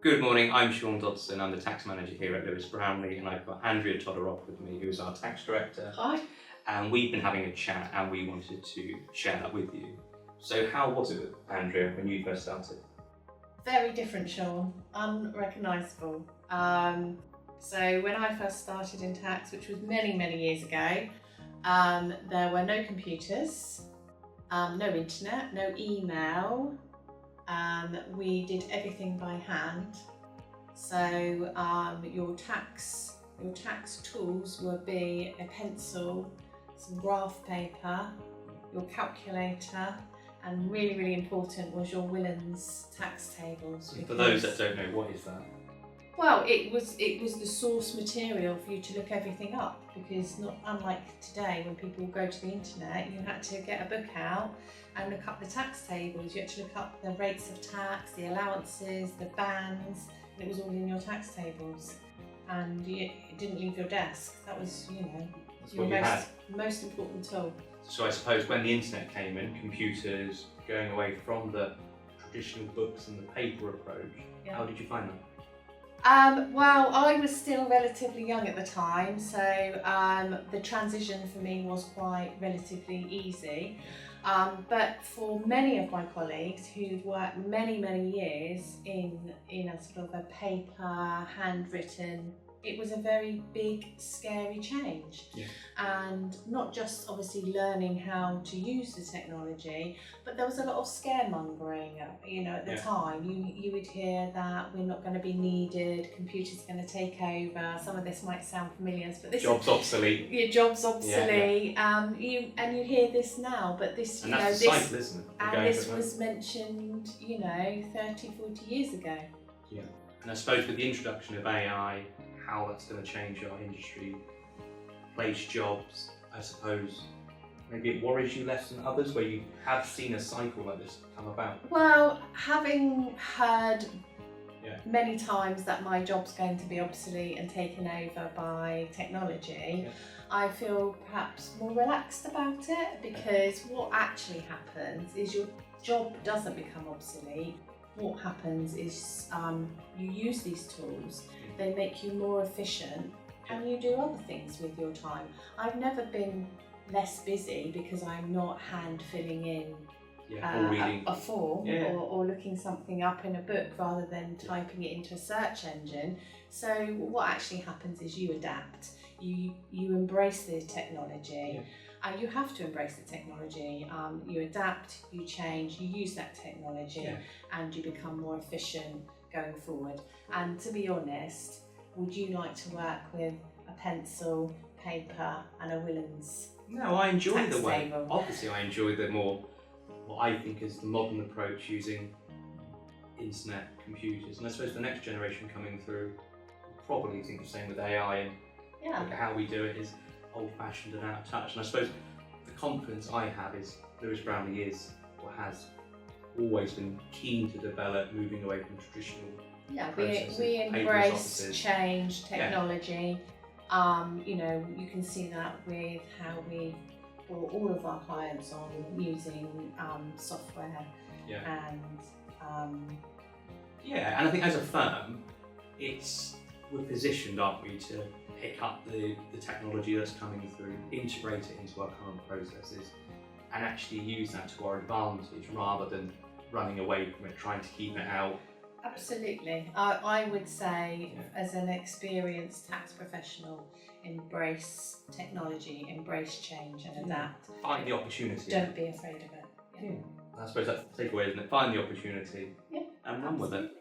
Good morning, I'm Shaun Dodson. I'm the tax manager here at Lewis Brownlee, and I've got Andrea Todorov with me, who's our tax director. Hi. And we've been having a chat and we wanted to share that with you. So how was it, Andrea, when you first started? Very different, Shaun. Unrecognisable. So when I first started in tax, which was many years ago, there were no computers, no internet, no email. We did everything by hand. So your tax tools would be a pencil, some graph paper, your calculator, and really important was your Willens tax tables. For those that don't know, what is that? Well, it was the source material for you to look everything up, because not unlike today when people go to the internet, you had to get a book out and look up the tax tables. You had to look up the rates of tax, the allowances, the bands, and it was all in your tax tables. And it didn't leave your desk. That was, your most important tool. So I suppose when the internet came in, computers, going away from the traditional books and the paper approach, How did you find that? Well, I was still relatively young at the time, so the transition for me was quite relatively easy. But for many of my colleagues who'd worked many years in a sort of a paper, handwritten, it was a very big, scary change. Yeah. And not just obviously learning how to use the technology, but there was a lot of scaremongering, at the time. You would hear that we're not going to be needed, computers are going to take over. Some of this might sound familiar, but this job's obsolete. Your job's obsolete. Yeah. You hear this now, but this, and that's the cycle, isn't it? And this was mentioned, 30, 40 years ago. Yeah. And I suppose with the introduction of AI, how that's going to change our industry, place jobs, I suppose maybe it worries you less than others, where you have seen a cycle like this come about. Well, having heard many times that my job's going to be obsolete and taken over by technology, I feel perhaps more relaxed about it, because what actually happens is your job doesn't become obsolete. What happens is you use these tools, they make you more efficient, and you do other things with your time. I've never been less busy because I'm not hand filling in a form or looking something up in a book rather than typing it into a search engine. So what actually happens is you adapt, you embrace the technology. You have to embrace the technology. You adapt, you change, you use that technology, and you become more efficient going forward. And to be honest, would you like to work with a pencil, paper, and a Willens? No, I enjoy the way. Table? Obviously, I enjoy the more, what I think is the modern approach, using internet, computers, and I suppose the next generation coming through will probably think the same with AI, and look at how we do it is old-fashioned and out of touch. And I suppose the confidence I have is Lewis Brownlee is, or has always been, keen to develop, moving away from traditional processes. We embrace change, technology. You can see that with how we brought all of our clients on using software. And I think as a firm, we're positioned, aren't we, to pick up the technology that's coming through, integrate it into our current processes, and actually use that to our advantage rather than running away from it, trying to keep it out. Absolutely. I would say, as an experienced tax professional, embrace technology, embrace change and adapt. Find the opportunity. Don't be afraid of it. I suppose that's the takeaway, isn't it? Find the opportunity and run with it.